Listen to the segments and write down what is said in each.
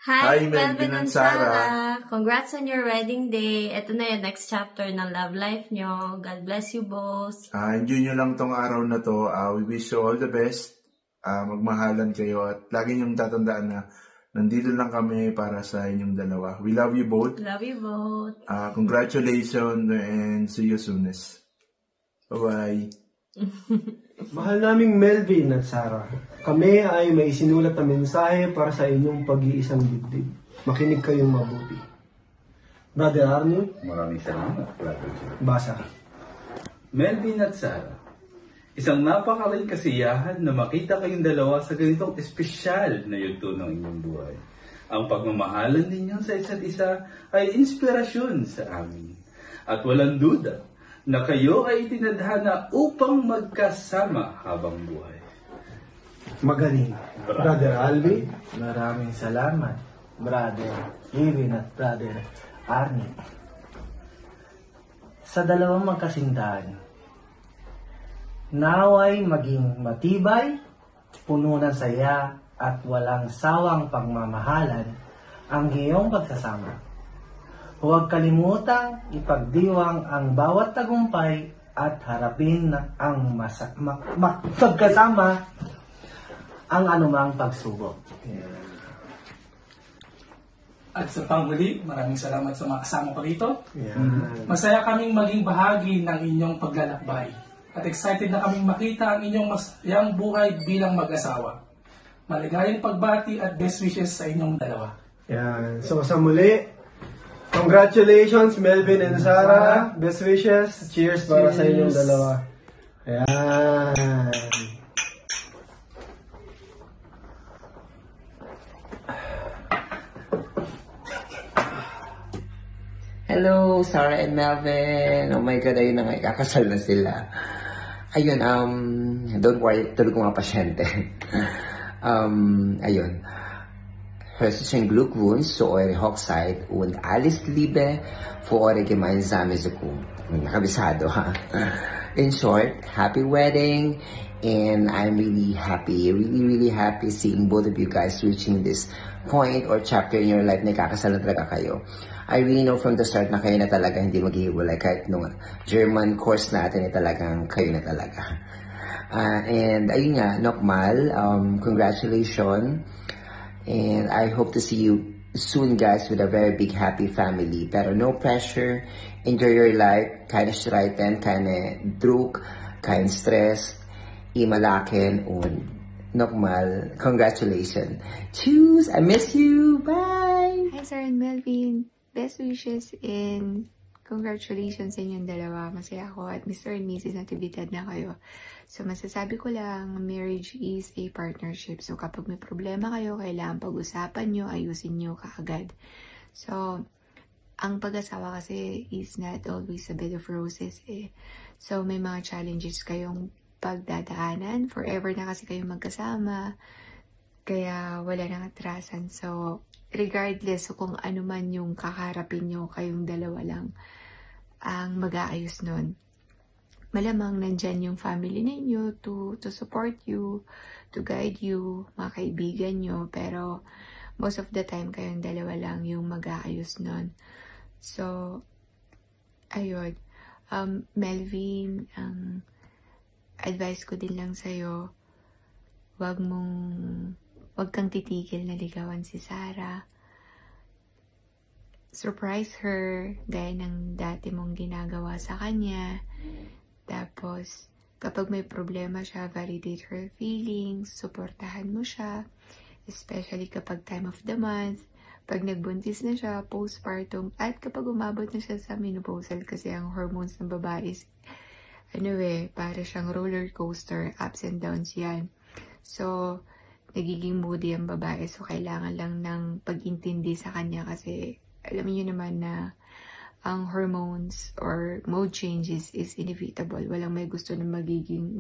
Hi, Melvin Melvin and and Sarah! Congrats on your wedding day. Ito na yung next chapter ng love life nyo. God bless you both. Enjoy nyo lang tong araw na to. We wish you all the best. Magmahalan kayo at lagi nyo tatandaan na nandito lang kami para sa inyong dalawa. We love you both. Love you both. Congratulations and see you soonest. Bye-bye. Mahal naming Melvin at Sarah, kami ay may sinulat na mensahe para sa inyong pag-iisang dibdib. Makinig kayong mabuti. Brother Arnie, Maraming salamat, Brother Joe. basa. Melvin at Sarah, isang napakaling kasiyahan na makita kayong dalawa sa ganitong espesyal na yugto ng inyong buhay. Ang pagmamahalan ninyo sa isa't isa ay inspirasyon sa amin. At walang duda na kayo ay itinadhana upang magkasama habang buhay. Magaling. Brother Alvin, Maraming salamat, Brother Kevin at Brother Arnie. Sa dalawang magkasintahan, naway maging matibay, puno ng saya at walang sawang pagmamahalan ang iyong pagsasama. Huwag kalimutang ipagdiwang ang bawat tagumpay at harapin ang magkasama ang anumang pagsubok. At sa panghuli, maraming salamat sa mga kasama ko rito. yan. Masaya kaming maging bahagi ng inyong paglalakbay. At excited na kaming makita ang inyong masayang buhay bilang mag-asawa. Maligayang pagbati at best wishes sa inyong dalawa. Yan. So sa muli, congratulations Melvin and Sarah. Best wishes. Cheers para sa inyong dalawa. Ayan. Hello, Sarah and Melvin. Oh my God, ayun na nga, kakasal na sila. Ayun, don't worry, tulog ko mga pasyente. Ayun. Herzlichen Glückwunsch zu eurer Hochzeit und alles Liebe für eure gemeinsame Zukunft. Nakabisado, ha? In short, happy wedding, and I'm really happy, really happy seeing both of you guys reaching this point or chapter in your life na kakasal na talaga kayo. I really know from the start na kayo na talaga hindi maghihiwalay kahit nung German course natin talagang kayo na talaga. And ayun nga, Nokmal, congratulations. And I hope to see you soon, guys, with a very big happy family. Pero no pressure. Enjoy your life. Keine streiten, keine Druck, kein Stress. Imalaken und Nokmal, congratulations. Tschüss, I miss you. Bye. Hi, Sir and Melvin. Best wishes and congratulations sa inyong dalawa. Masaya ako at Mr. and Mrs. Natividad na kayo. So, masasabi ko lang, marriage is a partnership. So, kapag may problema kayo, kailangan pag-usapan nyo, ayusin nyo kaagad. So, ang pag-asawa kasi is not always a bed of roses eh. So, may mga challenges kayong pagdadaanan. Forever na kasi kayong magkasama. Kaya wala nang atrasan. So, regardless kung ano man yung kakaharapin nyo, kayong dalawa lang ang mag-aayos nun. Malamang nandyan yung family ninyo to support you, to guide you, mga kaibigan nyo. Pero most of the time, kayong dalawa lang yung mag-aayos nun. So, ayun. Melvin, advice ko din lang sa'yo, wag kang titigil na ligawan si Sarah. Surprise her, gaya ng dati mong ginagawa sa kanya. Tapos, kapag may problema siya, validate her feelings, suportahan mo siya. Especially kapag time of the month, pag nagbuntis na siya, postpartum, at kapag umabot na siya sa menopausal kasi ang hormones ng babae is, para siyang roller coaster, ups and downs yan. So, nagiging moody ang babae. So, kailangan lang ng pag-intindi sa kanya kasi alam niyo naman na ang hormones or mode changes is inevitable. Walang may gusto na maging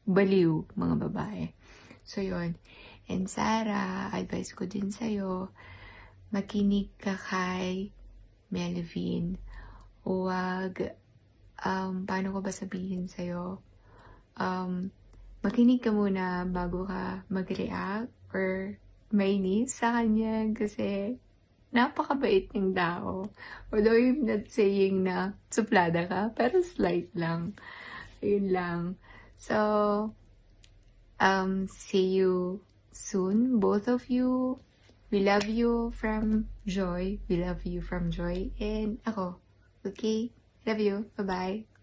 baliw mga babae. So, yun. And Sarah, advice ko din sa'yo, makinig ka kay Melvin. Huwag, paano ko ba sabihin sa'yo? Makinig ka muna bago ka mag-react or mainis sa kanya kasi napakabait niyang tao. Although I'm not saying na suplada ka, pero slight lang. Ayun lang. So, see you soon, both of you. We love you from Joy. We love you from Joy. And ako. Okay? Love you. Bye-bye.